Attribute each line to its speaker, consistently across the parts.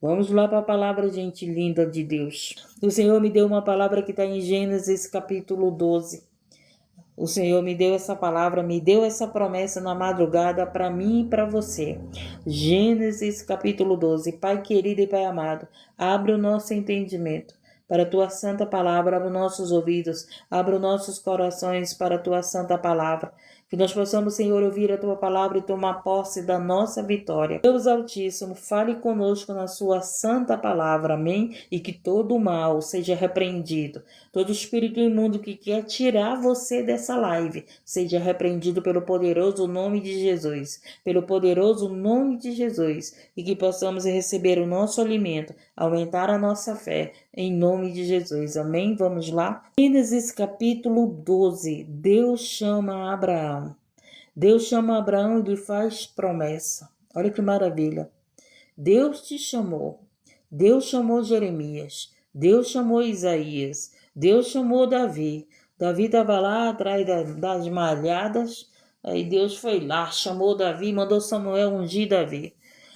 Speaker 1: Vamos lá para a palavra, gente linda de Deus. O Senhor me deu uma palavra que está em Gênesis capítulo 12. O Senhor me deu essa palavra, me deu essa promessa na madrugada para mim e para você. Gênesis capítulo 12. Pai querido e Pai amado, abre o nosso entendimento para a Tua santa palavra, abre os nossos ouvidos, abre os nossos corações para a Tua santa palavra. Que nós possamos, Senhor, ouvir a Tua palavra e tomar posse da nossa vitória. Deus Altíssimo, fale conosco na Sua santa palavra, amém? E que todo mal seja repreendido. Todo espírito imundo que quer tirar você dessa live, seja repreendido pelo poderoso nome de Jesus. Pelo poderoso nome de Jesus. E que possamos receber o nosso alimento, aumentar a nossa fé, em nome de Jesus. Amém? Vamos lá? Gênesis capítulo 12. Deus chama Abraão. Deus chama Abraão e lhe faz promessa. Olha que maravilha. Deus te chamou. Deus chamou Jeremias. Deus chamou Isaías. Deus chamou Davi. Davi estava lá atrás das malhadas. Aí Deus foi lá, chamou Davi, mandou Samuel ungir Davi.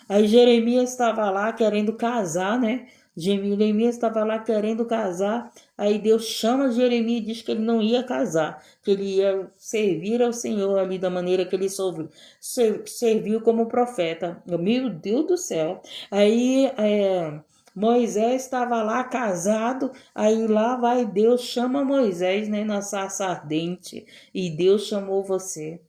Speaker 1: Aí Jeremias estava lá querendo casar, né? Jeremias estava lá querendo casar. Aí Deus chama Jeremias e diz que ele não ia casar, que ele ia servir ao Senhor ali da maneira que ele serviu como profeta. Meu Deus do céu. Aí Moisés estava lá casado, aí lá vai Deus, chama Moisés, né, na sarça ardente, e Deus chamou você,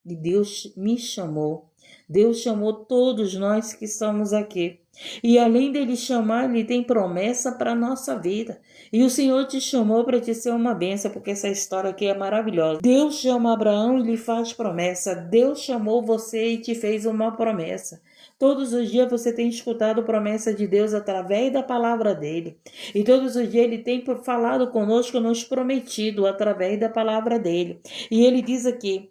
Speaker 1: e Deus me chamou. Deus chamou todos nós que estamos aqui. E além dele chamar, ele tem promessa para a nossa vida. E o Senhor te chamou para te ser uma bênção, porque essa história aqui é maravilhosa. Deus chama Abraão e lhe faz promessa. Deus chamou você e te fez uma promessa. Todos os dias você tem escutado promessa de Deus através da palavra dele. E todos os dias ele tem falado conosco, nos prometido através da palavra dele. E ele diz aqui: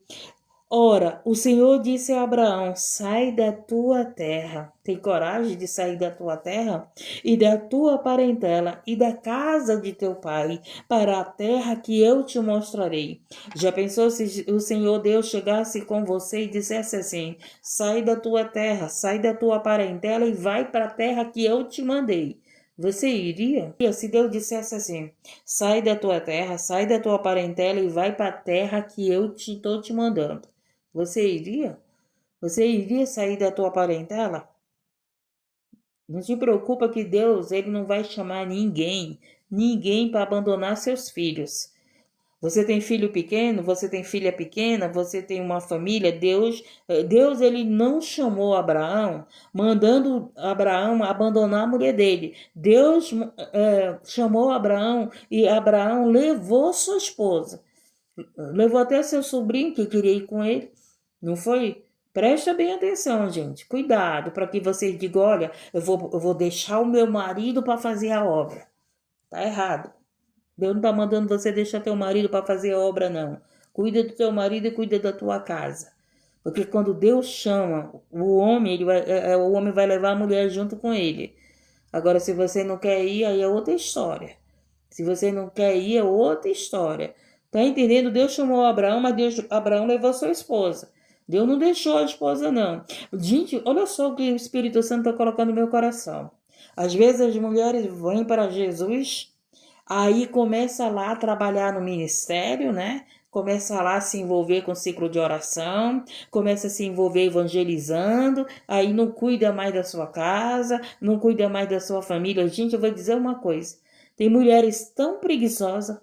Speaker 1: ora, o Senhor disse a Abraão: sai da tua terra. Tem coragem de sair da tua terra? E da tua parentela e da casa de teu pai, para a terra que eu te mostrarei. Já pensou se o Senhor Deus chegasse com você e dissesse assim: sai da tua terra, sai da tua parentela e vai para a terra que eu te mandei? Você iria? Se Deus dissesse assim: sai da tua terra, sai da tua parentela e vai para a terra que eu estou te mandando. Você iria? Você iria sair da tua parentela? Não se preocupa que Deus, ele não vai chamar ninguém para abandonar seus filhos. Você tem filho pequeno, você tem filha pequena, você tem uma família, Deus, ele não chamou Abraão, mandando Abraão abandonar a mulher dele. Deus chamou Abraão e Abraão levou sua esposa. Levou até seu sobrinho que queria ir com ele. Não foi? Presta bem atenção, gente. Cuidado para que vocês digam: olha, eu vou deixar o meu marido para fazer a obra. Tá errado. Deus não está mandando você deixar teu marido para fazer a obra, não. Cuida do teu marido e cuida da tua casa. Porque quando Deus chama o homem, o homem vai levar a mulher junto com ele. Agora, se você não quer ir, aí é outra história. Se você não quer ir, é outra história. Tá entendendo? Deus chamou Abraão, mas Abraão levou sua esposa. Deus não deixou a esposa, não. Gente, olha só o que o Espírito Santo está colocando no meu coração. Às vezes as mulheres vêm para Jesus, aí começa lá a trabalhar no ministério, né? Começa lá a se envolver com ciclo de oração, começa a se envolver evangelizando, aí não cuida mais da sua casa, não cuida mais da sua família. Gente, eu vou dizer uma coisa. Tem mulheres tão preguiçosa,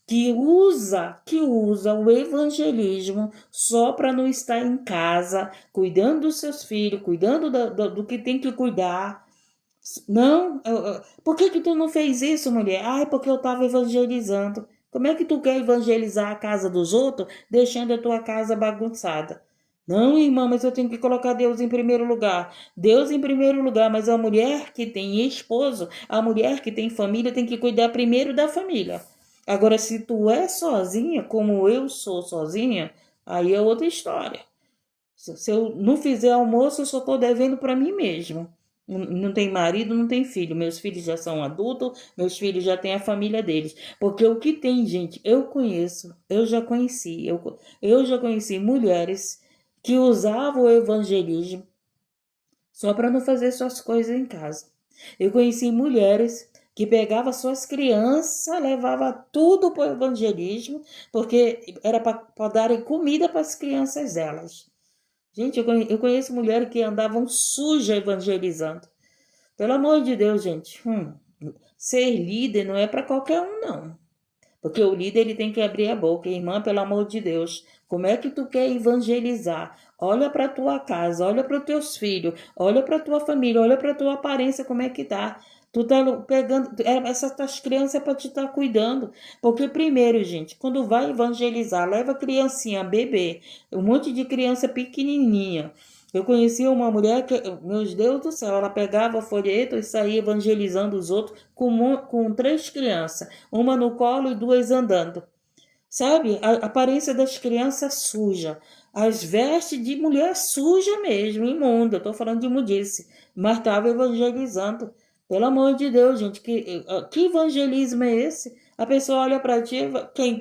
Speaker 1: que usa o evangelismo só para não estar em casa, cuidando dos seus filhos, cuidando do que tem que cuidar. Não, por que tu não fez isso, mulher? Ai, porque eu estava evangelizando. Como é que tu quer evangelizar a casa dos outros, deixando a tua casa bagunçada? Não, irmã, mas eu tenho que colocar Deus em primeiro lugar. Deus em primeiro lugar, mas a mulher que tem esposo, a mulher que tem família, tem que cuidar primeiro da família. Agora, se tu é sozinha, como eu sou sozinha, aí é outra história. Se eu não fizer almoço, eu só estou devendo para mim mesmo. Não tem marido, não tem filho. Meus filhos já são adultos, meus filhos já têm a família deles. Porque o que tem, gente, eu já conheci mulheres que usavam o evangelismo só para não fazer suas coisas em casa. Eu conheci mulheres que pegavam suas crianças, levava tudo para o evangelismo, porque era para darem comida para as crianças delas. Gente, eu conheço mulheres que andavam sujas evangelizando. Pelo amor de Deus, gente. Ser líder não é para qualquer um, não. Porque o líder ele tem que abrir a boca. Irmã, pelo amor de Deus, como é que tu quer evangelizar? Olha para tua casa, olha para os teus filhos, olha para tua família, olha para tua aparência, como é que tá. Tu tá pegando, essas tuas crianças é para te estar cuidando. Porque primeiro, gente, quando vai evangelizar, leva criancinha, bebê, um monte de criança pequenininha. Eu conheci uma mulher que, meu Deus do céu, ela pegava folheto e saía evangelizando os outros com 3 crianças, uma no colo e 2 andando. Sabe? A aparência das crianças suja. As vestes de mulher suja mesmo, imunda. Estou falando de imundice. Mas estava evangelizando. Pelo amor de Deus, gente, que evangelismo é esse? A pessoa olha para ti, quem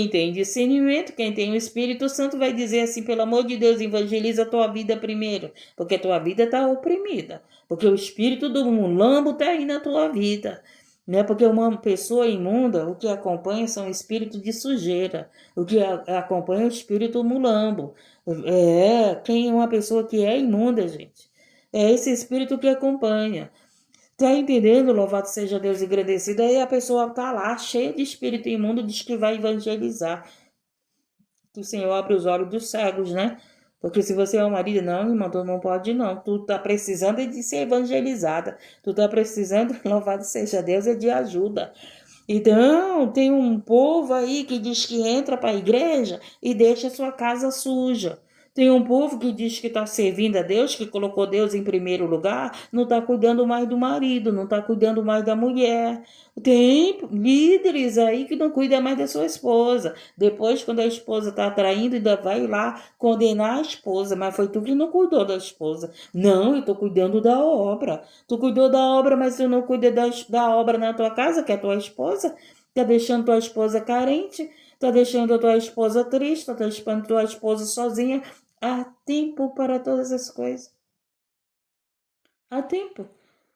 Speaker 1: tem discernimento, quem tem o Espírito Santo vai dizer assim, pelo amor de Deus, evangeliza a tua vida primeiro, porque a tua vida está oprimida, porque o espírito do mulambo está aí na tua vida. Né? Porque uma pessoa imunda, o que acompanha são espíritos de sujeira, o que acompanha é o espírito mulambo. Quem é uma pessoa que é imunda, gente? É esse espírito que acompanha. Tá entendendo? Louvado seja Deus engrandecido. Aí a pessoa tá lá, cheia de espírito imundo, diz que vai evangelizar. Que o Senhor abre os olhos dos cegos, né? Porque se você é um marido, não, irmão, tu não pode não. Tu tá precisando de ser evangelizada. Tu tá precisando, louvado seja Deus, é de ajuda. Então, tem um povo aí que diz que entra para a igreja e deixa sua casa suja. Tem um povo que diz que está servindo a Deus, que colocou Deus em primeiro lugar, não está cuidando mais do marido, não está cuidando mais da mulher. Tem líderes aí que não cuidam mais da sua esposa. Depois, quando a esposa está traindo, ainda vai lá condenar a esposa. Mas foi tu que não cuidou da esposa. Não, eu estou cuidando da obra. Tu cuidou da obra, mas tu não cuida da obra na tua casa, que é a tua esposa. Tá deixando tua esposa carente, tá deixando a tua esposa triste, tá deixando tua esposa sozinha. Há tempo para todas as coisas. Há tempo.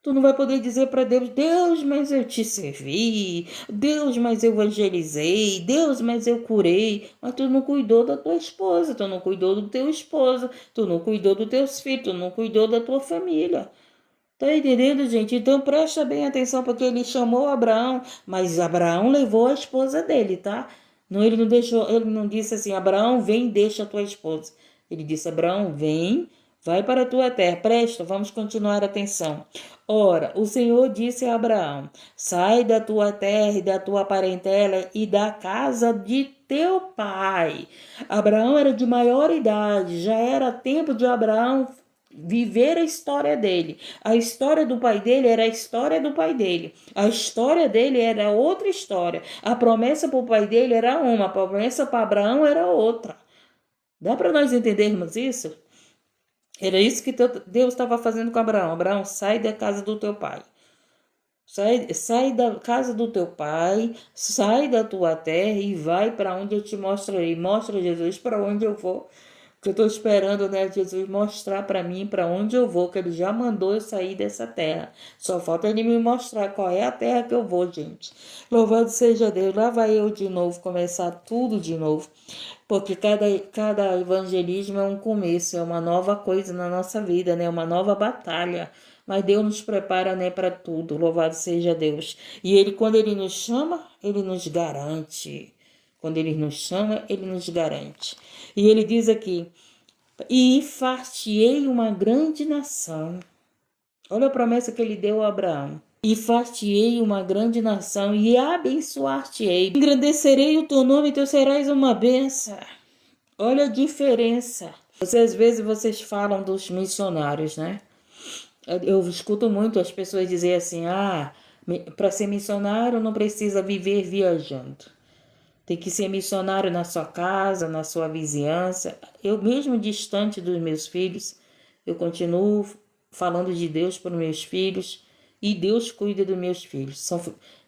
Speaker 1: Tu não vai poder dizer para Deus, Deus, mas eu te servi, Deus, mas eu evangelizei, Deus, mas eu curei, mas tu não cuidou da tua esposa, tu não cuidou do teu esposo, tu não cuidou dos teus filhos, tu não cuidou da tua família. Tá entendendo, gente? Então presta bem atenção, porque ele chamou Abraão, mas Abraão levou a esposa dele, tá? Não, ele não deixou, ele não disse assim, Abraão, vem e deixa a tua esposa. Ele disse, Abraão, vem, vai para a tua terra. Presta, vamos continuar a atenção. Ora, o Senhor disse a Abraão, sai da tua terra e da tua parentela e da casa de teu pai. Abraão era de maior idade, já era tempo de Abraão viver a história dele. A história do pai dele era a história do pai dele. A história dele era outra história. A promessa para o pai dele era uma, a promessa para Abraão era outra. Dá para nós entendermos isso? Era isso que Deus estava fazendo com Abraão. Abraão, sai da casa do teu pai. Sai da casa do teu pai, sai da tua terra e vai para onde eu te mostrarei. Mostra, Jesus, para onde eu vou. Que eu estou esperando, né, Jesus mostrar para mim para onde eu vou, que ele já mandou eu sair dessa terra. Só falta ele me mostrar qual é a terra que eu vou, gente. Louvado seja Deus. Lá vai eu de novo, começar tudo de novo. Porque cada evangelismo é um começo, é uma nova coisa na nossa vida, né? Uma nova batalha. Mas Deus nos prepara, né, para tudo. Louvado seja Deus. E ele, quando ele nos chama, ele nos garante. Quando ele nos chama, ele nos garante. E ele diz aqui, e far-te-ei uma grande nação. Olha a promessa que ele deu a Abraão. E far-te-ei uma grande nação, e abençoar-te-ei. Engrandecerei o teu nome, e tu serás uma bênção. Olha a diferença. Às vezes vocês falam dos missionários, né? Eu escuto muito as pessoas dizer assim, para ser missionário não precisa viver viajando. Tem que ser missionário na sua casa, na sua vizinhança. Eu mesmo distante dos meus filhos, eu continuo falando de Deus para os meus filhos e Deus cuida dos meus filhos.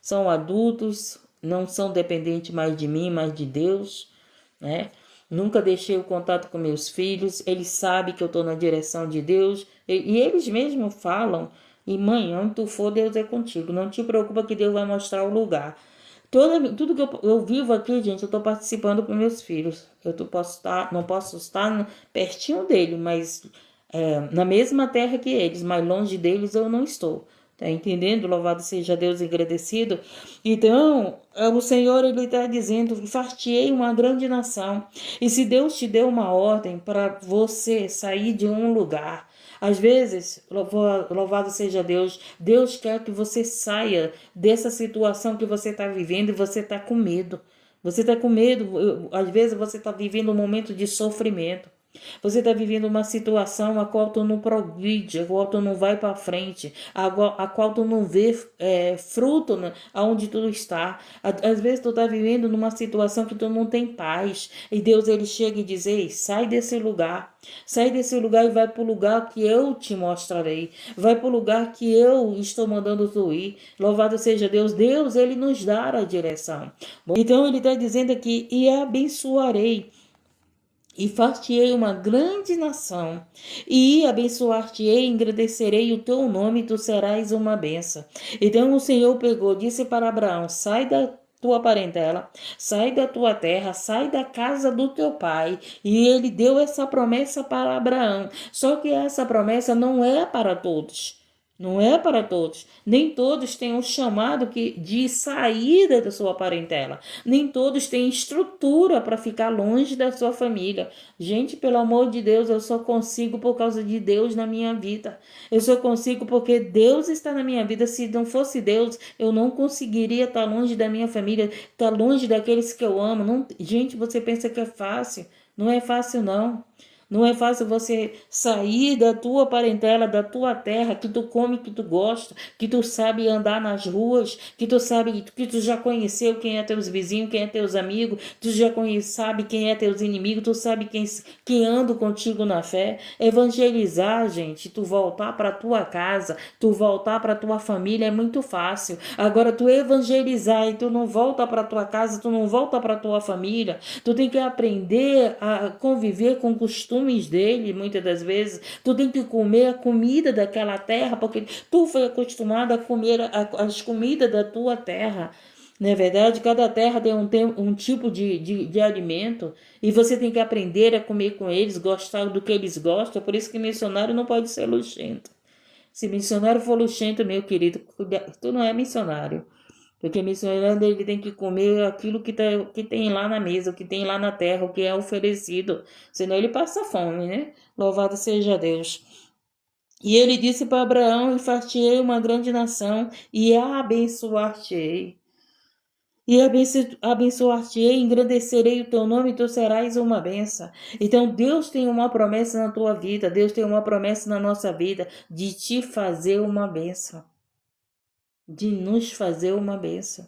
Speaker 1: São adultos, não são dependentes mais de mim, mais de Deus, né? Nunca deixei o contato com meus filhos, eles sabem que eu estou na direção de Deus, E eles mesmos falam, e mãe, onde tu for, Deus é contigo. Não te preocupa que Deus vai mostrar o lugar. Tudo que eu vivo aqui, gente, eu estou participando com meus filhos. Não posso estar pertinho dele, mas na mesma terra que eles, mas longe deles eu não estou. Tá entendendo? Louvado seja Deus e agradecido. Então, o Senhor, ele está dizendo, far-te-ei uma grande nação. E se Deus te deu uma ordem para você sair de um lugar, às vezes, louvado seja Deus, Deus quer que você saia dessa situação que você está vivendo e você está com medo. Você está com medo, às vezes você está vivendo um momento de sofrimento. Você está vivendo uma situação a qual tu não progride, a qual tu não vai para frente, a qual tu não vê fruto aonde tu está. Às vezes tu está vivendo numa situação que tu não tem paz. E Deus ele chega e diz, ei, sai desse lugar. Sai desse lugar e vai para o lugar que eu te mostrarei. Vai para o lugar que eu estou mandando tu ir. Louvado seja Deus. Deus, ele nos dá a direção. Então ele está dizendo aqui, e abençoarei. E far-te-ei uma grande nação, e abençoar-te-ei, engrandecerei o teu nome, e tu serás uma benção. Então o Senhor pegou, disse para Abraão, sai da tua parentela, sai da tua terra, sai da casa do teu pai. E ele deu essa promessa para Abraão. Só que essa promessa não é para todos. Não é para todos. Nem todos têm um chamado de saída da sua parentela. Nem todos têm estrutura para ficar longe da sua família. Gente, pelo amor de Deus, eu só consigo por causa de Deus na minha vida. Eu só consigo porque Deus está na minha vida. Se não fosse Deus, eu não conseguiria estar longe da minha família, estar longe daqueles que eu amo. Não, gente, você pensa que é fácil? Não é fácil, não. Não é fácil você sair da tua parentela, da tua terra, que tu come, que tu gosta, que tu sabe andar nas ruas, que tu sabe, que tu já conheceu quem é teus vizinhos, quem é teus amigos, tu já sabe quem é teus inimigos, tu sabe quem anda contigo na fé. Evangelizar, gente, tu voltar para tua casa, tu voltar para tua família é muito fácil. Agora tu evangelizar e tu não volta para tua casa, tu não volta para tua família, tu tem que aprender a conviver com costumes dele, muitas das vezes. Tu tem que comer a comida daquela terra, porque tu foi acostumado a comer as comidas da tua terra. Não é verdade? Cada terra tem um tipo de alimento e você tem que aprender a comer com eles, gostar do que eles gostam. Por isso que missionário não pode ser luxento. Se missionário for luxento, meu querido, tu não é missionário. Porque missionário ele tem que comer aquilo que tem lá na mesa, o que tem lá na terra, o que é oferecido. Senão ele passa fome, né? Louvado seja Deus. E ele disse para Abraão, e far-te-ei uma grande nação, e abençoar-te-ei. E abençoar-te-ei, engrandecerei o teu nome, e tu serás uma benção. Então Deus tem uma promessa na tua vida, Deus tem uma promessa na nossa vida, de te fazer uma benção. De nos fazer uma benção.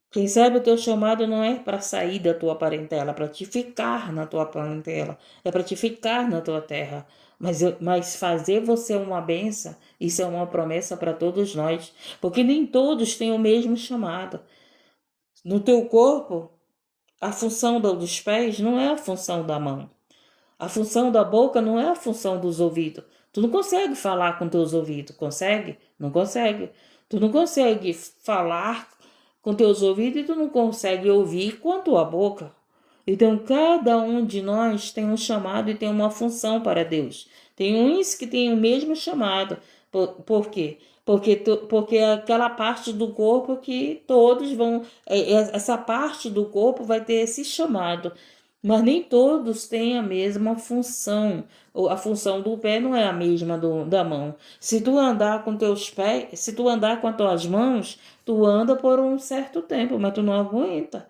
Speaker 1: Quem sabe o teu chamado não é para sair da tua parentela, é para te ficar na tua parentela, é para te ficar na tua terra. Mas fazer você uma benção, isso é uma promessa para todos nós, porque nem todos têm o mesmo chamado. No teu corpo, a função dos pés não é a função da mão. A função da boca não é a função dos ouvidos. Tu não consegue falar com teus ouvidos, consegue? Não consegue. Tu não consegue falar com teus ouvidos e tu não consegue ouvir com a tua boca. Então, cada um de nós tem um chamado e tem uma função para Deus. Tem uns que têm o mesmo chamado. Por quê? Porque é aquela parte do corpo que todos vão... Essa parte do corpo vai ter esse chamado. Mas nem todos têm a mesma função. A função do pé não é a mesma da mão. Se tu andar com teus pés, se tu andar com as tuas mãos, tu anda por um certo tempo, mas tu não aguenta.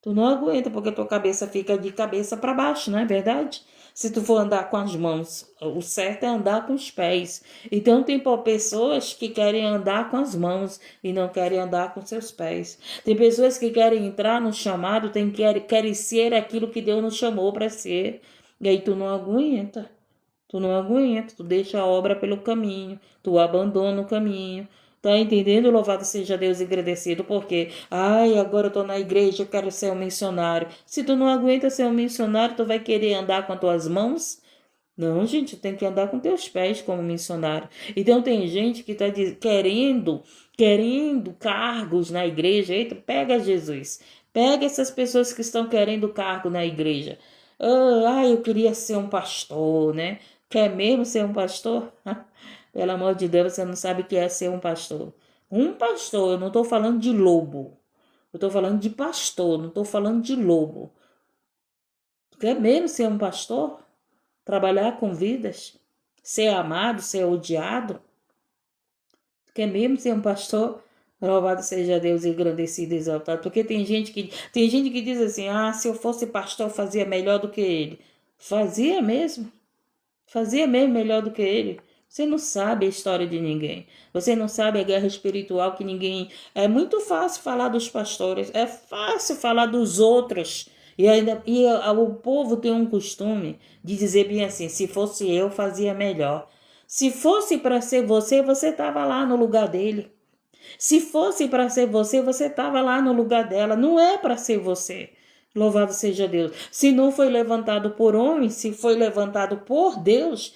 Speaker 1: Tu não aguenta porque tua cabeça fica de cabeça para baixo, não é verdade? Se tu for andar com as mãos, o certo é andar com os pés. Então tem pessoas que querem andar com as mãos e não querem andar com seus pés. Tem pessoas que querem entrar no chamado, querem ser aquilo que Deus nos chamou para ser. E aí tu não aguenta. Tu não aguenta, tu deixa a obra pelo caminho, tu abandona o caminho. Tá entendendo? Louvado seja Deus e agradecido, porque, agora eu tô na igreja, eu quero ser um missionário. Se tu não aguenta ser um missionário, tu vai querer andar com as tuas mãos? Não, gente, tem que andar com teus pés como missionário. Então tem gente que está querendo cargos na igreja. Eita, pega Jesus. Pega essas pessoas que estão querendo cargo na igreja. Eu queria ser um pastor, né? Quer mesmo ser um pastor? Pelo amor de Deus, você não sabe o que é ser um pastor. Um pastor, eu não estou falando de lobo. Eu estou falando de pastor, não estou falando de lobo. Quer mesmo ser um pastor? Trabalhar com vidas? Ser amado, ser odiado? Quer mesmo ser um pastor? Louvado seja Deus, engrandecido e exaltado. Porque tem gente que diz assim: se eu fosse pastor, eu fazia melhor do que ele. Fazia mesmo? Fazia mesmo melhor do que ele? Você não sabe a história de ninguém. Você não sabe a guerra espiritual que ninguém. É muito fácil falar dos pastores, é fácil falar dos outros. O povo tem um costume de dizer bem assim: se fosse eu, fazia melhor. Se fosse para ser você, você estava lá no lugar dele. Se fosse para ser você, você estava lá no lugar dela. Não é para ser você. Louvado seja Deus. Se não foi levantado por homem, se foi levantado por Deus,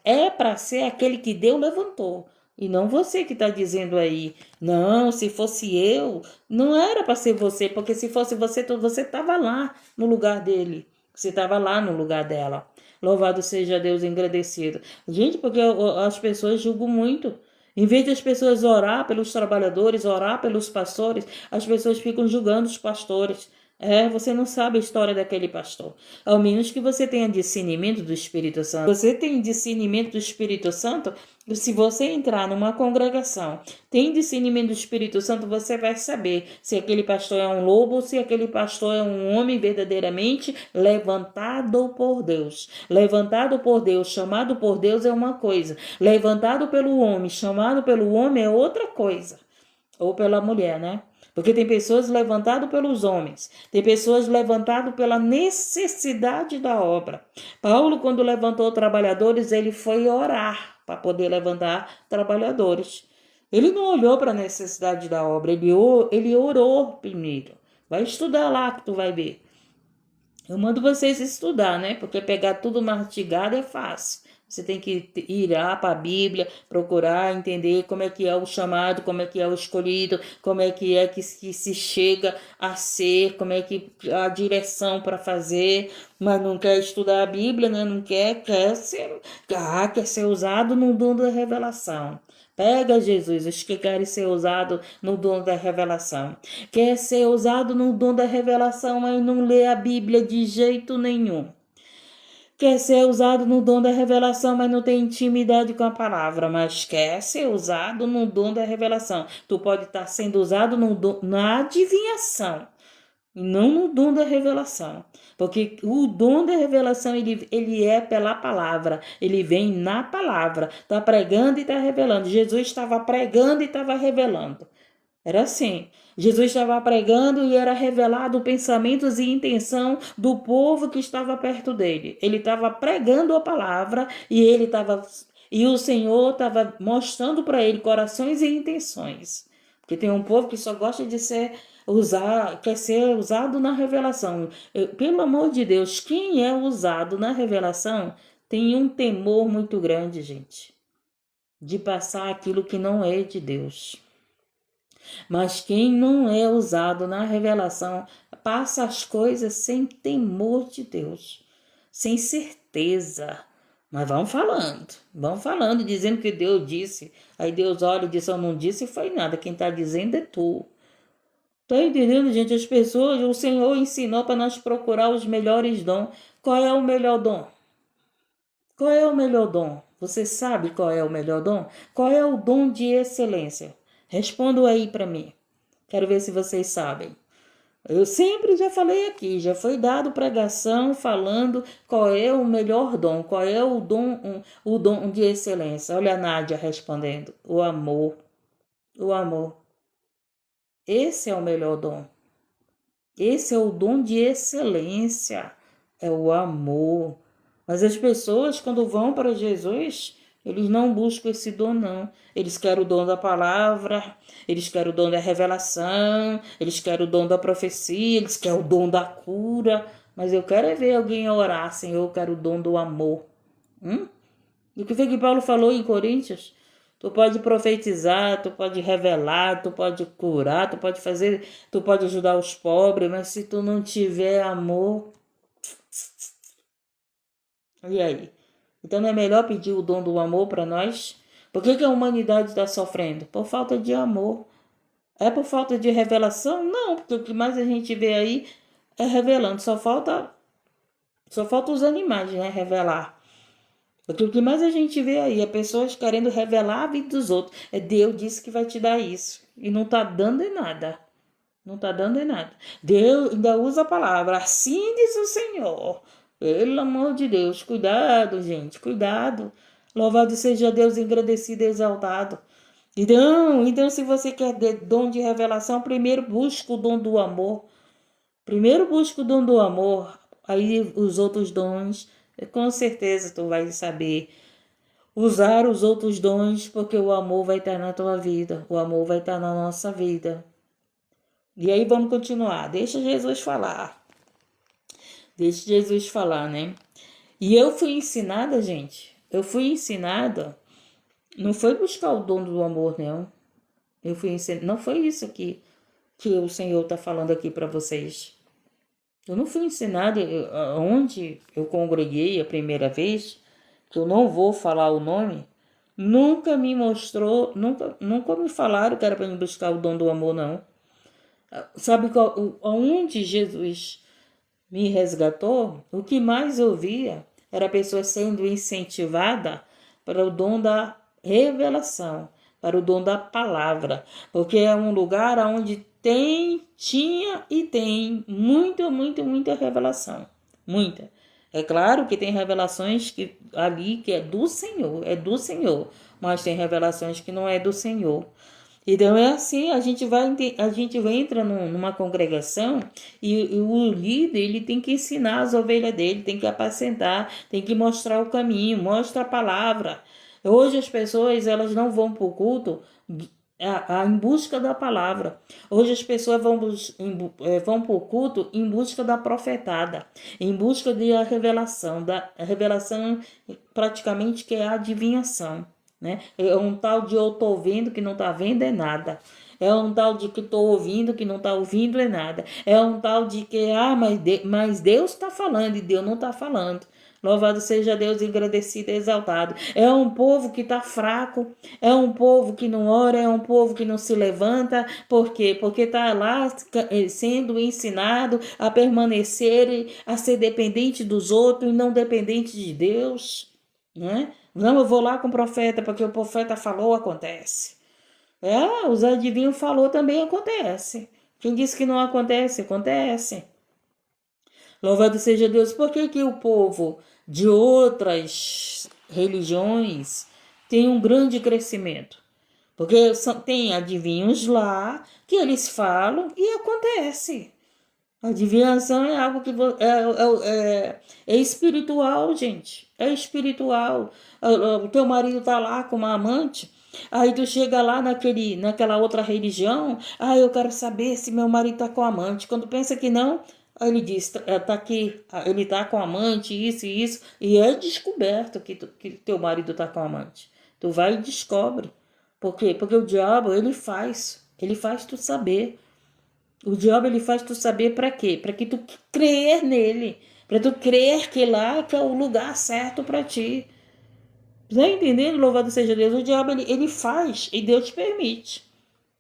Speaker 1: é para ser aquele que Deus levantou. E não você que está dizendo aí, não, se fosse eu, não era para ser você, porque se fosse você, você estava lá no lugar dele. Você estava lá no lugar dela. Louvado seja Deus, engrandecido. Gente, porque as pessoas julgam muito. Em vez de as pessoas orar pelos trabalhadores, orar pelos pastores, as pessoas ficam julgando os pastores. Você não sabe a história daquele pastor. Ao menos que você tenha discernimento do Espírito Santo. Você tem discernimento do Espírito Santo? Se você entrar numa congregação, tem discernimento do Espírito Santo, você vai saber se aquele pastor é um lobo ou se aquele pastor é um homem verdadeiramente levantado por Deus. Levantado por Deus, chamado por Deus é uma coisa. Levantado pelo homem, chamado pelo homem é outra coisa. Ou pela mulher, né? Porque tem pessoas levantadas pelos homens, tem pessoas levantadas pela necessidade da obra. Paulo, quando levantou trabalhadores, ele foi orar para poder levantar trabalhadores. Ele não olhou para a necessidade da obra, ele orou primeiro. Vai estudar lá que tu vai ver. Eu mando vocês estudar, né? Porque pegar tudo mastigado é fácil. Você tem que ir lá para a Bíblia, procurar entender como é que é o chamado, como é que é o escolhido, como é que se chega a ser, como é que a direção para fazer, mas não quer estudar a Bíblia, né? Não quer ser usado no dom da revelação. Pega Jesus, os que querem ser usados no dom da revelação. Quer ser usado no dom da revelação, mas não lê a Bíblia de jeito nenhum. Quer ser usado no dom da revelação, mas não tem intimidade com a palavra. Mas quer ser usado no dom da revelação. Tu pode estar sendo usado na adivinhação, e não no dom da revelação. Porque o dom da revelação, ele é pela palavra. Ele vem na palavra. Está pregando e está revelando. Jesus estava pregando e estava revelando. Era assim. Jesus estava pregando e era revelado pensamentos e intenção do povo que estava perto dele. Ele estava pregando a palavra e o Senhor estava mostrando para ele corações e intenções. Porque tem um povo que só gosta de quer ser usado na revelação. Pelo amor de Deus, quem é usado na revelação tem um temor muito grande, gente, de passar aquilo que não é de Deus. Mas quem não é usado na revelação passa as coisas sem temor de Deus, sem certeza. Mas vão falando, dizendo que Deus disse. Aí Deus olha e diz: eu não disse foi nada, quem está dizendo é tu. Tá entendendo, gente? As pessoas, o Senhor ensinou para nós procurar os melhores dons. Qual é o melhor dom? Qual é o melhor dom? Você sabe qual é o melhor dom? Qual é o dom de excelência? Respondam aí para mim. Quero ver se vocês sabem. Eu sempre já falei aqui, já foi dado pregação falando qual é o melhor dom, qual é o dom de excelência. Olha a Nádia respondendo: o amor. O amor. Esse é o melhor dom. Esse é o dom de excelência. É o amor. Mas as pessoas, quando vão para Jesus, eles não buscam esse dom, não. Eles querem o dom da palavra, eles querem o dom da revelação, eles querem o dom da profecia, eles querem o dom da cura. Mas eu quero é ver alguém orar: Senhor, eu quero o dom do amor. E o que foi que Paulo falou em Coríntios? Tu pode profetizar, tu pode revelar, tu pode curar, tu pode fazer, tu pode ajudar os pobres, mas se tu não tiver amor, e aí? Então não é melhor pedir o dom do amor para nós? Por que a humanidade está sofrendo? Por falta de amor. É por falta de revelação? Não, porque o que mais a gente vê aí é revelando. Só falta os animais, né? Revelar. Porque o que mais a gente vê aí é pessoas querendo revelar a vida dos outros. É Deus disse que vai te dar isso. E não está dando em nada. Não está dando em nada. Deus ainda usa a palavra. Assim diz o Senhor. Pelo amor de Deus. Cuidado, gente. Cuidado. Louvado seja Deus, engrandecido e exaltado. Então, se você quer dom de revelação, primeiro busca o dom do amor. Primeiro busca o dom do amor. Aí os outros dons, com certeza tu vai saber usar os outros dons, porque o amor vai estar na tua vida. O amor vai estar na nossa vida. E aí vamos continuar. Deixa Jesus falar. Deixa Jesus falar, né? E eu fui ensinada, gente. Eu fui ensinada. Não foi buscar o dom do amor, não. Eu fui ensinada. Não foi isso aqui que o Senhor está falando aqui para vocês. Eu não fui ensinada. Onde eu congreguei a primeira vez, que eu não vou falar o nome, nunca me mostrou, nunca me falaram que era para me buscar o dom do amor, não. Sabe aonde Jesus me resgatou? O que mais eu via era a pessoa sendo incentivada para o dom da revelação, para o dom da palavra, porque é um lugar onde tinha e tem muita revelação, muita. É claro que tem revelações que é do Senhor, mas tem revelações que não é do Senhor. Então é assim, a gente entra numa congregação e o líder ele tem que ensinar as ovelhas dele, tem que apacentar, tem que mostrar o caminho, mostra a palavra. Hoje as pessoas elas não vão para o culto em busca da palavra. Hoje as pessoas vão para o culto em busca da profetada, em busca da revelação praticamente que é a adivinhação. Né? É um tal de eu tô vendo que não tá vendo é nada. É um tal de que tô ouvindo que não tá ouvindo é nada. É um tal de que mas Deus está falando e Deus não está falando. Louvado seja Deus, engrandecido e exaltado. É um povo que está fraco, é um povo que não ora, é um povo que não se levanta. Por quê? Porque está lá sendo ensinado a permanecer, a ser dependente dos outros e não dependente de Deus. Né? Não, eu vou lá com o profeta, porque o profeta falou, acontece. Os adivinhos falou, também acontece. Quem disse que não acontece, acontece. Louvado seja Deus. Por que o povo de outras religiões tem um grande crescimento? Porque tem adivinhos lá que eles falam e acontece. A adivinhação é algo que é espiritual, gente. É espiritual. O teu marido tá lá com uma amante, aí tu chega lá naquela outra religião, eu quero saber se meu marido tá com amante. Quando pensa que não, aí ele diz, tá aqui, ele tá com amante, isso e isso, e é descoberto que teu marido tá com amante. Tu vai e descobre. Por quê? Porque o diabo, ele faz tu saber. O diabo ele faz tu saber para quê? Para que tu crer nele, para tu crer que lá que é o lugar certo para ti. Tá entendendo? Louvado seja Deus. O diabo ele faz e Deus permite.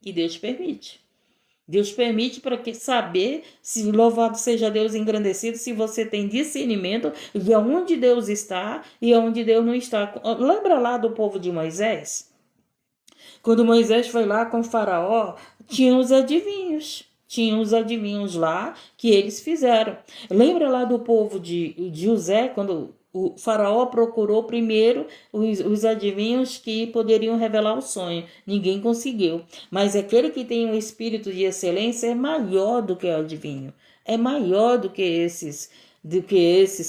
Speaker 1: E Deus permite. Deus permite para que saber se louvado seja Deus engrandecido, se você tem discernimento de onde Deus está e onde Deus não está. Lembra lá do povo de Moisés? Quando Moisés foi lá com o faraó, tinha os adivinhos. Tinha os adivinhos lá que eles fizeram. Lembra lá do povo de José, quando o faraó procurou primeiro os adivinhos que poderiam revelar o sonho. Ninguém conseguiu. Mas aquele que tem um espírito de excelência é maior do que o adivinho. É maior do que esses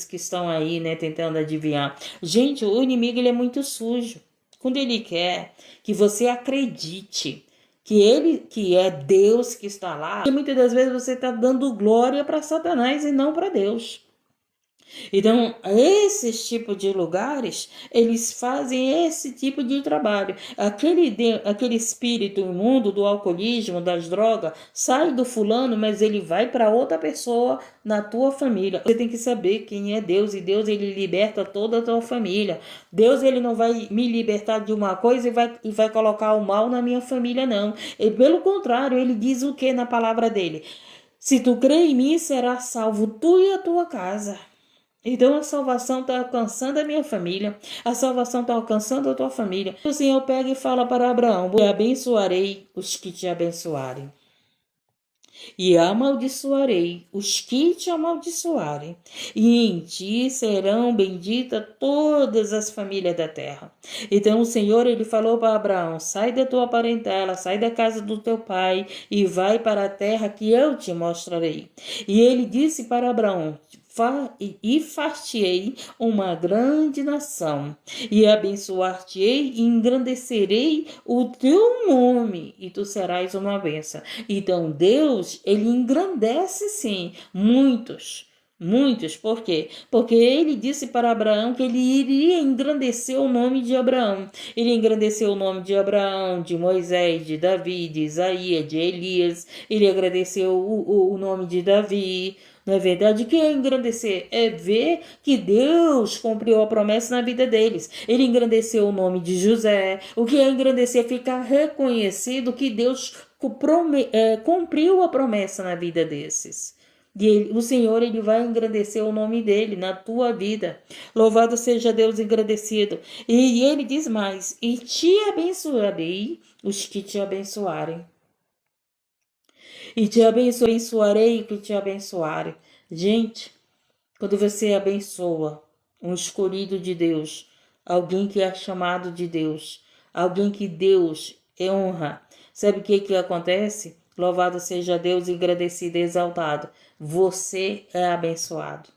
Speaker 1: que estão aí, né, tentando adivinhar. Gente, o inimigo ele é muito sujo. Quando ele quer que você acredite que é Deus que está lá, porque muitas das vezes você está dando glória para Satanás e não para Deus. Então, esses tipos de lugares, eles fazem esse tipo de trabalho. Aquele espírito imundo do alcoolismo, das drogas, sai do fulano, mas ele vai para outra pessoa na tua família. Você tem que saber quem é Deus, e Deus, ele liberta toda a tua família. Deus, ele não vai me libertar de uma coisa e vai colocar o mal na minha família, não. E, pelo contrário, ele diz o que na palavra dele? Se tu crê em mim, serás salvo tu e a tua casa. Então a salvação está alcançando a minha família, a salvação está alcançando a tua família. O Senhor pega e fala para Abraão: e abençoarei os que te abençoarem, e amaldiçoarei os que te amaldiçoarem, e em ti serão benditas todas as famílias da terra. Então o Senhor, ele falou para Abraão: sai da tua parentela, sai da casa do teu pai e vai para a terra que eu te mostrarei. E ele disse para Abraão: e far-te-ei uma grande nação, e abençoar-te-ei e engrandecerei o teu nome, e tu serás uma bênção. Então Deus, ele engrandece sim muitos. Muitos, por quê? Porque ele disse para Abraão que ele iria engrandecer o nome de Abraão. Ele engrandeceu o nome de Abraão, de Moisés, de Davi, de Isaías, de Elias. Ele agradeceu o nome de Davi. Não é verdade? O que é engrandecer? É ver que Deus cumpriu a promessa na vida deles. Ele engrandeceu o nome de José. O que é engrandecer? É ficar reconhecido que Deus cumpriu a promessa na vida desses. O Senhor, ele vai engrandecer o nome dele na tua vida. Louvado seja Deus, engrandecido. E ele diz mais: e te abençoarei os que te abençoarem. E te abençoarei que te abençoarem. Gente, quando você abençoa um escolhido de Deus, alguém que é chamado de Deus, alguém que Deus honra, sabe o que acontece? Louvado seja Deus, agradecido e exaltado. Você é abençoado.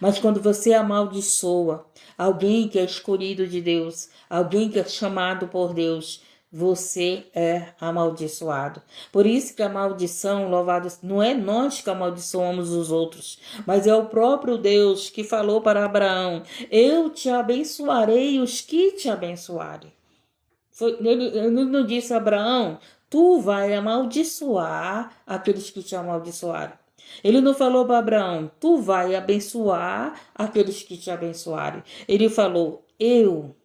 Speaker 1: Mas quando você amaldiçoa alguém que é escolhido de Deus, alguém que é chamado por Deus, você é amaldiçoado. Por isso que a maldição, louvado, não é nós que amaldiçoamos os outros, mas é o próprio Deus que falou para Abraão: eu te abençoarei os que te abençoarem. Ele não disse a Abraão: tu vai amaldiçoar aqueles que te amaldiçoarem. Ele não falou para Abraão: tu vai abençoar aqueles que te abençoarem. Ele falou: eu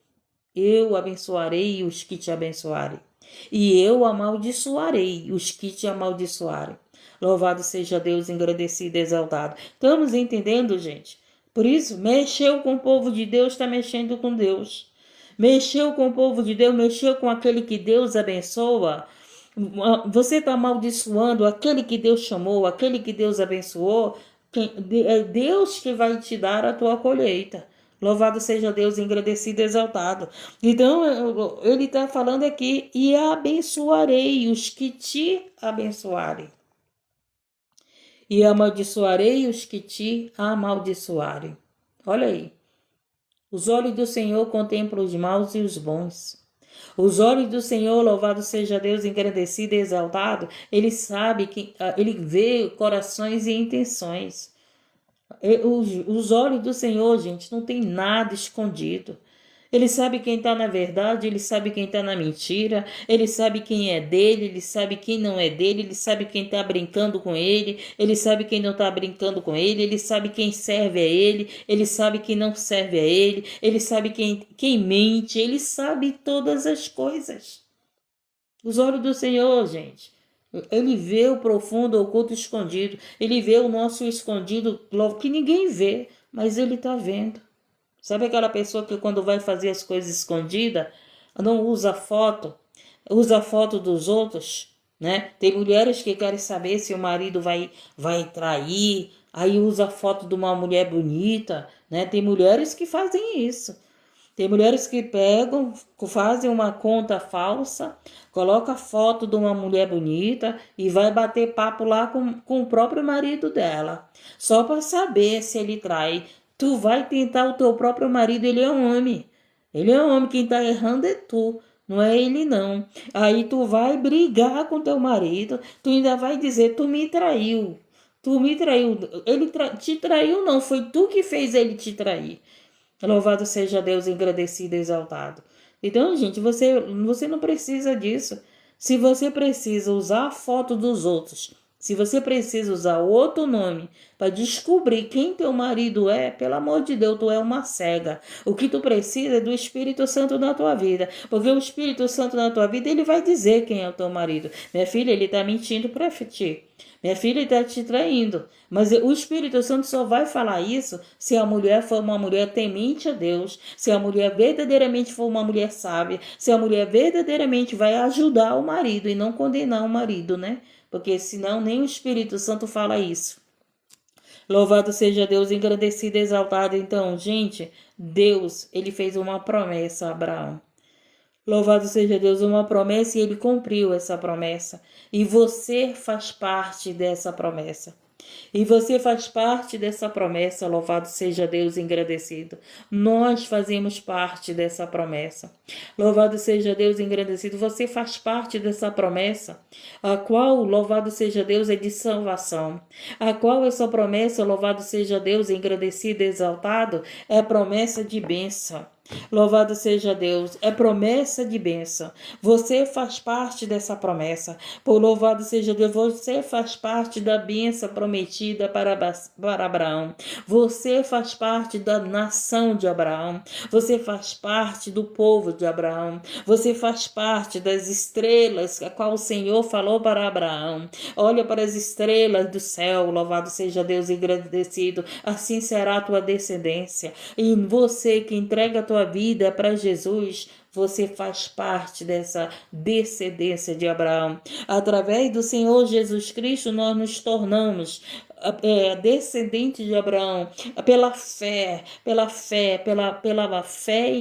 Speaker 1: abençoarei os que te abençoarem, e eu amaldiçoarei os que te amaldiçoarem. Louvado seja Deus, engrandecido e exaltado. Estamos entendendo, gente? Por isso, mexeu com o povo de Deus, está mexendo com Deus. Mexeu com o povo de Deus, mexeu com aquele que Deus abençoa. Você está amaldiçoando aquele que Deus chamou, aquele que Deus abençoou. É Deus que vai te dar a tua colheita. Louvado seja Deus, engrandecido e exaltado. Então, ele está falando aqui: e abençoarei os que te abençoarem, e amaldiçoarei os que te amaldiçoarem. Olha aí. Os olhos do Senhor contemplam os maus e os bons. Os olhos do Senhor, louvado seja Deus, engrandecido e exaltado, ele sabe que ele vê corações e intenções. Os olhos do Senhor, gente, não tem nada escondido. Ele sabe quem está na verdade, ele sabe quem está na mentira, ele sabe quem é dele, ele sabe quem não é dele, ele sabe quem está brincando com ele sabe quem não está brincando com ele sabe quem serve a ele sabe quem não serve a ele sabe quem mente, ele sabe todas as coisas. Os olhos do Senhor, gente, ele vê o profundo, o oculto, escondido, ele vê o nosso escondido, que ninguém vê, mas ele está vendo. Sabe aquela pessoa que quando vai fazer as coisas escondidas, não usa foto dos outros, né? Tem mulheres que querem saber se o marido vai trair, aí usa foto de uma mulher bonita, né? Tem mulheres que fazem isso. Tem mulheres que pegam, fazem uma conta falsa, coloca foto de uma mulher bonita e vai bater papo lá com o próprio marido dela, só para saber se ele trai. Tu vai tentar o teu próprio marido, ele é um homem. Ele é um homem, quem está errando é tu, não é ele não. Aí tu vai brigar com teu marido, tu ainda vai dizer: tu me traiu. Tu me traiu. Ele te traiu, não. Foi tu que fez ele te trair. Louvado seja Deus, engrandecido e exaltado. Então, gente, você não precisa disso. Se você precisa usar a foto dos outros, se você precisa usar outro nome para descobrir quem teu marido é, pelo amor de Deus, tu é uma cega. O que tu precisa é do Espírito Santo na tua vida, porque o Espírito Santo na tua vida, ele vai dizer quem é o teu marido. Minha filha, ele está mentindo para ti. Minha filha está te traindo. Mas o Espírito Santo só vai falar isso se a mulher for uma mulher temente a Deus, se a mulher verdadeiramente for uma mulher sábia, se a mulher verdadeiramente vai ajudar o marido e não condenar o marido, né? Porque senão nem o Espírito Santo fala isso. Louvado seja Deus, engrandecido e exaltado. Então, gente, Deus, ele fez uma promessa a Abraão. Louvado seja Deus, uma promessa, e ele cumpriu essa promessa. E você faz parte dessa promessa. E você faz parte dessa promessa, louvado seja Deus, engrandecido. Nós fazemos parte dessa promessa. Louvado seja Deus, engrandecido. Você faz parte dessa promessa, a qual, louvado seja Deus, é de salvação. A qual essa promessa, louvado seja Deus, engrandecido e exaltado, é promessa de bênção. Louvado seja Deus, é promessa de bênção. Você faz parte dessa promessa. Por louvado seja Deus, você faz parte da bênção prometida para Abraão. Você faz parte da nação de Abraão. Você faz parte do povo de Abraão. Você faz parte das estrelas a qual o Senhor falou para Abraão. Olha para as estrelas do céu, louvado seja Deus, engrandecido. Assim será a tua descendência. E você que entrega a tua vida para Jesus, você faz parte dessa descendência de Abraão. Através do Senhor Jesus Cristo, nós nos tornamos descendente de Abraão, pela fé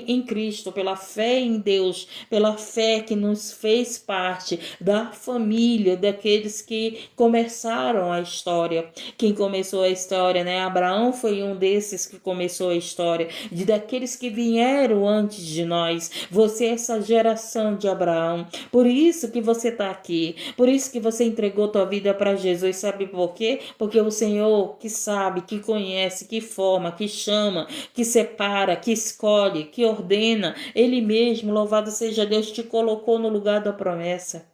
Speaker 1: em Cristo, pela fé em Deus, pela fé que nos fez parte da família daqueles que começaram a história. Quem começou a história, né? Abraão foi um desses que começou a história, daqueles que vieram antes de nós. Você é essa geração de Abraão. Por isso que você está aqui, por isso que você entregou tua vida para Jesus. Sabe por quê? Porque o Senhor que sabe, que conhece, que forma, que chama, que separa, que escolhe, que ordena, Ele mesmo, louvado seja Deus, te colocou no lugar da promessa.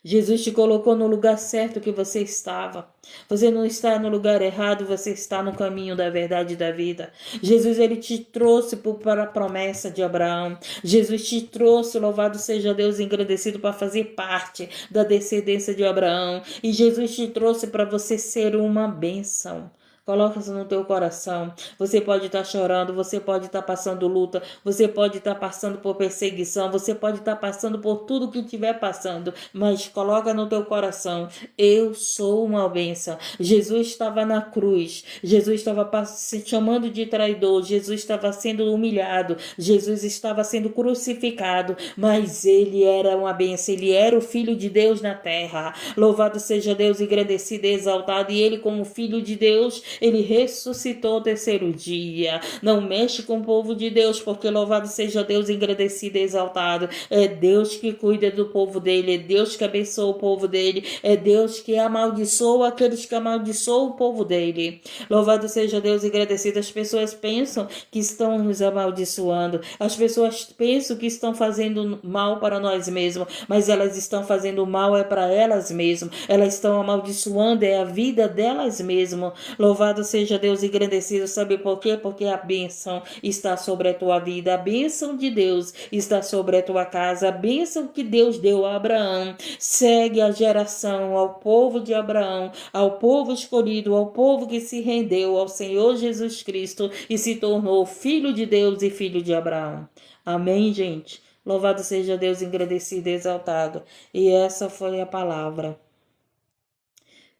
Speaker 1: Jesus te colocou no lugar certo que você estava. Você não está no lugar errado, você está no caminho da verdade e da vida. Jesus, ele te trouxe para a promessa de Abraão. Jesus te trouxe, louvado seja Deus, engrandecido, para fazer parte da descendência de Abraão. E Jesus te trouxe para você ser uma bênção. Coloca isso no teu coração. Você pode estar chorando, você pode estar passando luta, você pode estar passando por perseguição, você pode estar passando por tudo que estiver passando, mas coloca no teu coração: eu sou uma bênção. Jesus estava na cruz, Jesus estava se chamando de traidor, Jesus estava sendo humilhado, Jesus estava sendo crucificado, mas ele era uma bênção, ele era o Filho de Deus na terra. Louvado seja Deus, engrandecido e exaltado, e ele, como Filho de Deus, ele ressuscitou ao terceiro dia. Não mexe com o povo de Deus, porque louvado seja Deus, engrandecido e exaltado. É Deus que cuida do povo dele, é Deus que abençoa o povo dele, é Deus que amaldiçoa aqueles que amaldiçoam o povo dele. Louvado seja Deus, engrandecido. As pessoas pensam que estão nos amaldiçoando, as pessoas pensam que estão fazendo mal para nós mesmos, mas elas estão fazendo mal para elas mesmas, elas estão amaldiçoando a vida delas mesmas. Louvado seja Deus, engrandecido. Sabe por quê? Porque a bênção está sobre a tua vida, a bênção de Deus está sobre a tua casa, a bênção que Deus deu a Abraão segue a geração, ao povo de Abraão, ao povo escolhido, ao povo que se rendeu ao Senhor Jesus Cristo e se tornou filho de Deus e filho de Abraão. Amém, gente? Louvado seja Deus, engrandecido e exaltado. E essa foi a palavra.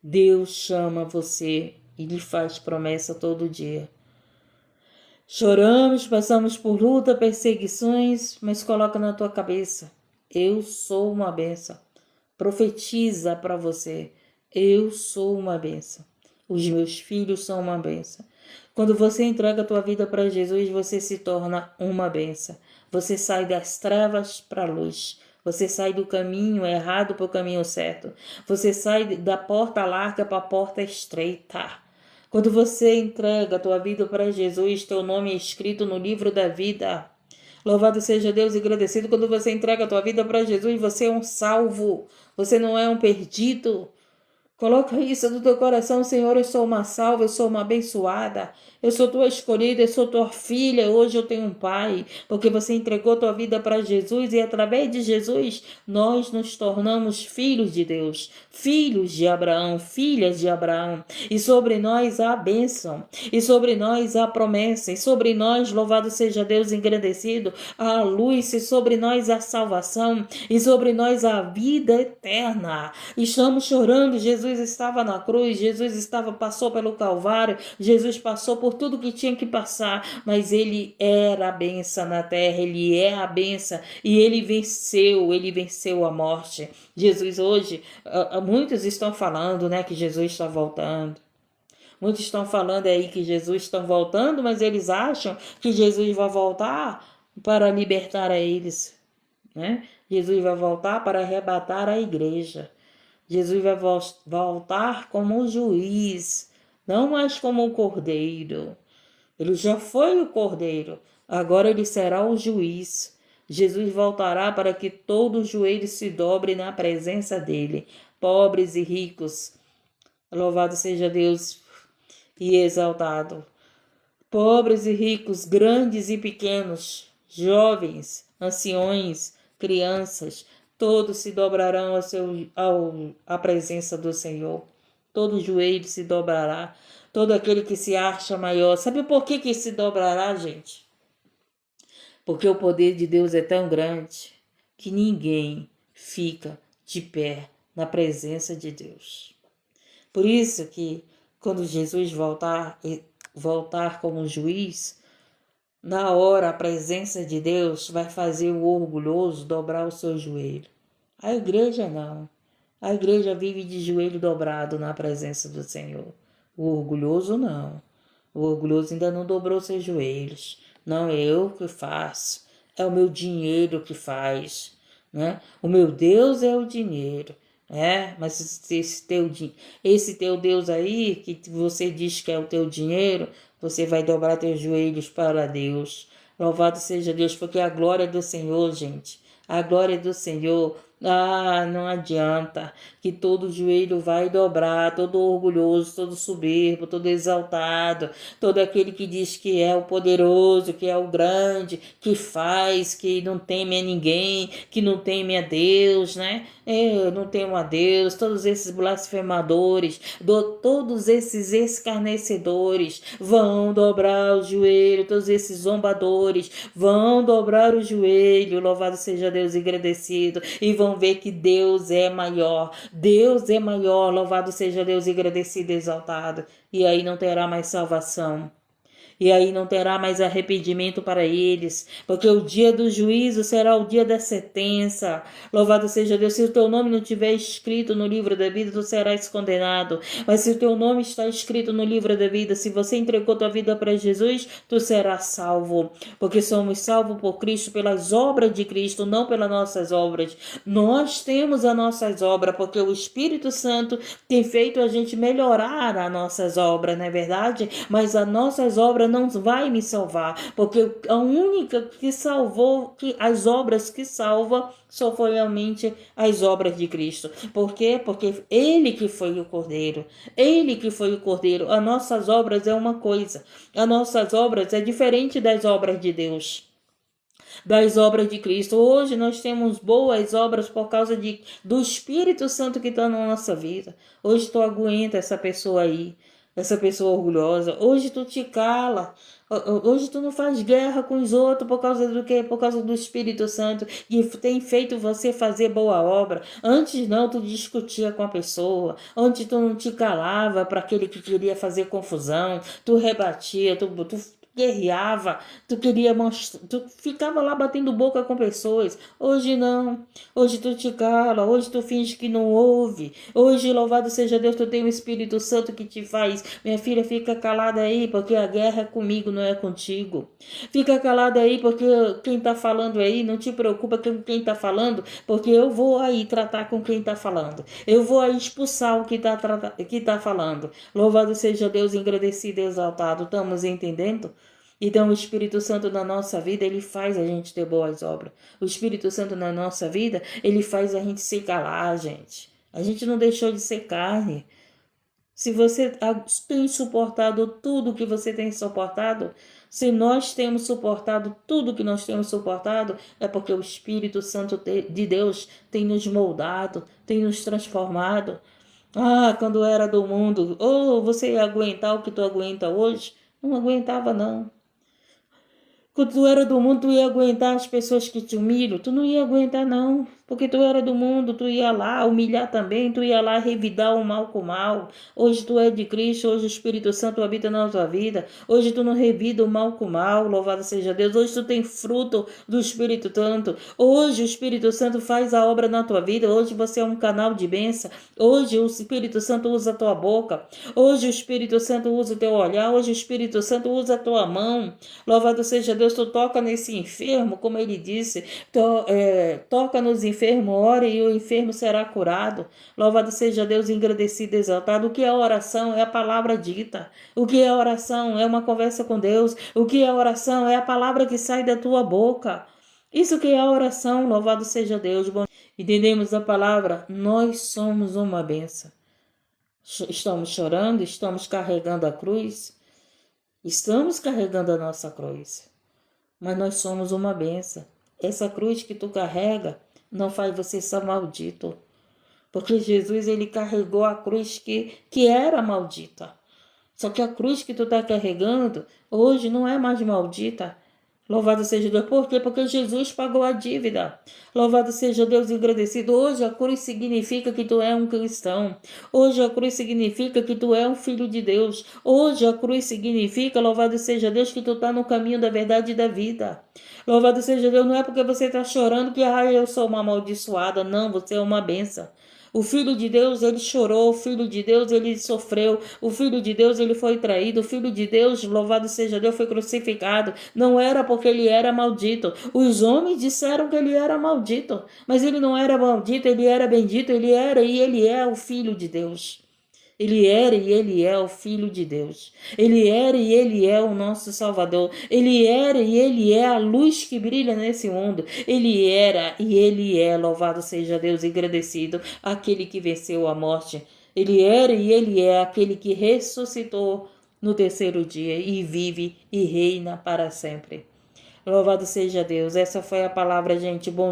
Speaker 1: Deus chama você e lhe faz promessa todo dia. Choramos, passamos por luta, perseguições, mas coloca na tua cabeça: eu sou uma bênção. Profetiza para você: eu sou uma bênção. Os meus filhos são uma bênção. Quando você entrega a tua vida para Jesus, você se torna uma bênção. Você sai das trevas para a luz. Você sai do caminho errado para o caminho certo. Você sai da porta larga para a porta estreita. Quando você entrega a tua vida para Jesus, teu nome é escrito no livro da vida. Louvado seja Deus e agradecido. Quando você entrega a tua vida para Jesus, você é um salvo. Você não é um perdido. Coloca isso no teu coração, Senhor, eu sou uma salva, eu sou uma abençoada, eu sou tua escolhida, eu sou tua filha, hoje eu tenho um pai, porque você entregou tua vida para Jesus e através de Jesus nós nos tornamos filhos de Deus, filhos de Abraão, filhas de Abraão, e sobre nós há a bênção, e sobre nós há a promessa, e sobre nós, louvado seja Deus engrandecido, a luz, e sobre nós a salvação, e sobre nós a vida eterna. Estamos chorando, Jesus estava na cruz, passou pelo Calvário, Jesus passou por tudo que tinha que passar, mas ele era a bênção na terra, ele é a bênção e ele venceu a morte. Jesus hoje, muitos estão falando, né, que Jesus está voltando. Muitos estão falando aí que Jesus está voltando, mas eles acham que Jesus vai voltar para libertar a eles, né? Jesus vai voltar para arrebatar a igreja. Jesus vai voltar como um juiz, não mais como um cordeiro. Ele já foi o cordeiro, agora ele será o juiz. Jesus voltará para que todo joelho se dobre na presença dele, pobres e ricos. Louvado seja Deus e exaltado. Pobres e ricos, grandes e pequenos, jovens, anciões, crianças, todos se dobrarão à presença do Senhor. Todo joelho se dobrará. Todo aquele que se acha maior. Sabe por que se dobrará, gente? Porque o poder de Deus é tão grande que ninguém fica de pé na presença de Deus. Por isso que quando Jesus voltar como juiz, na hora, a presença de Deus vai fazer o orgulhoso dobrar o seu joelho. A igreja não. A igreja vive de joelho dobrado na presença do Senhor. O orgulhoso não. O orgulhoso ainda não dobrou seus joelhos. Não é eu que faço. É o meu dinheiro que faz, né? O meu Deus é o dinheiro. Mas esse teu Deus aí, que você diz que é o teu dinheiro, você vai dobrar teus joelhos para Deus. Louvado seja Deus, porque a glória do Senhor, gente, a glória do Senhor, não adianta que todo joelho vai dobrar, todo orgulhoso, todo soberbo, todo exaltado, todo aquele que diz que é o poderoso, que é o grande, que faz, que não teme a ninguém, que não teme a Deus, né? Eu não temo a Deus, todos esses blasfemadores, todos esses escarnecedores vão dobrar o joelho, todos esses zombadores vão dobrar o joelho, louvado seja Deus agradecido, e vão ver que Deus é maior, louvado seja Deus agradecido e exaltado, e aí não terá mais salvação. E aí não terá mais arrependimento para eles, porque o dia do juízo será o dia da sentença. Louvado seja Deus, se o teu nome não estiver escrito no livro da vida, tu serás condenado. Mas se o teu nome está escrito no livro da vida, se você entregou tua vida para Jesus, tu serás salvo. Porque somos salvos por Cristo, pelas obras de Cristo, não pelas nossas obras. Nós temos as nossas obras, porque o Espírito Santo tem feito a gente melhorar as nossas obras, não é verdade? Mas as nossas obras não vai me salvar, porque a única que salvou, que as obras que salva, só foi realmente as obras de Cristo. Por quê? Porque ele que foi o Cordeiro, as nossas obras é uma coisa, as nossas obras é diferente das obras de Deus, das obras de Cristo. Hoje nós temos boas obras por causa do Espírito Santo que está na nossa vida. Hoje tu aguenta essa pessoa aí, essa pessoa orgulhosa. Hoje tu te cala. Hoje tu não faz guerra com os outros por causa do quê? Por causa do Espírito Santo que tem feito você fazer boa obra. Antes não, tu discutia com a pessoa. Antes tu não te calava para aquele que queria fazer confusão. Tu rebatia, tu guerreava, tu queria mostrar, tu ficava lá batendo boca com pessoas. Hoje não. Hoje tu te cala, hoje tu finge que não ouve. Hoje, louvado seja Deus, tu tem o Espírito Santo que te faz. Minha filha, fica calada aí, porque a guerra é comigo, não é contigo. Fica calada aí, porque quem tá falando aí, não te preocupa com quem tá falando, porque eu vou aí tratar com quem tá falando. Eu vou aí expulsar o que tá falando. Louvado seja Deus, engrandecido e exaltado. Estamos entendendo? Então, o Espírito Santo na nossa vida, ele faz a gente ter boas obras. O Espírito Santo na nossa vida, ele faz a gente se calar, gente. A gente não deixou de ser carne. Se você tem suportado tudo que você tem suportado, se nós temos suportado tudo que nós temos suportado, é porque o Espírito Santo de Deus tem nos moldado, tem nos transformado. Ah, quando era do mundo, você ia aguentar o que tu aguenta hoje? Não aguentava, não. Quando tu era do mundo, tu ia aguentar as pessoas que te humilham? Tu não ia aguentar, não. Porque tu era do mundo, tu ia lá humilhar também, tu ia lá revidar o mal com o mal. Hoje tu é de Cristo, hoje o Espírito Santo habita na tua vida. Hoje tu não revida o mal com o mal, louvado seja Deus. Hoje tu tem fruto do Espírito Santo. Hoje o Espírito Santo faz a obra na tua vida. Hoje você é um canal de bênção. Hoje o Espírito Santo usa a tua boca. Hoje o Espírito Santo usa o teu olhar. Hoje o Espírito Santo usa a tua mão. Louvado seja Deus, tu toca nesse enfermo, como ele disse, toca nos enfermos, ore e o enfermo será curado. Louvado seja Deus, engrandecido, exaltado. O que é oração? É a palavra dita. O que é oração? É uma conversa com Deus. O que é oração? É a palavra que sai da tua boca. Isso que é a oração, louvado seja Deus. Bom, entendemos a palavra? Nós somos uma benção. Estamos chorando, estamos carregando a cruz. Estamos carregando a nossa cruz, mas nós somos uma benção. Essa cruz que tu carrega não faz você ser maldito, porque Jesus ele carregou a cruz que era maldita. Só que a cruz que tu está carregando hoje não é mais maldita. Louvado seja Deus. Por quê? Porque Jesus pagou a dívida. Louvado seja Deus, engrandecido. Hoje a cruz significa que tu é um cristão. Hoje a cruz significa que tu é um filho de Deus. Hoje a cruz significa, louvado seja Deus, que tu está no caminho da verdade e da vida. Louvado seja Deus, não é porque você está chorando que eu sou uma amaldiçoada. Não, você é uma benção. O Filho de Deus, ele chorou, o Filho de Deus, ele sofreu, o Filho de Deus, ele foi traído, o Filho de Deus, louvado seja Deus, foi crucificado. Não era porque ele era maldito. Os homens disseram que ele era maldito, mas ele não era maldito, ele era bendito, ele era e ele é o Filho de Deus. Ele era e ele é o Filho de Deus. Ele era e ele é o nosso Salvador. Ele era e ele é a luz que brilha nesse mundo. Ele era e ele é, louvado seja Deus, engrandecido, aquele que venceu a morte. Ele era e ele é aquele que ressuscitou no terceiro dia e vive e reina para sempre. Louvado seja Deus. Essa foi a palavra, gente. Bom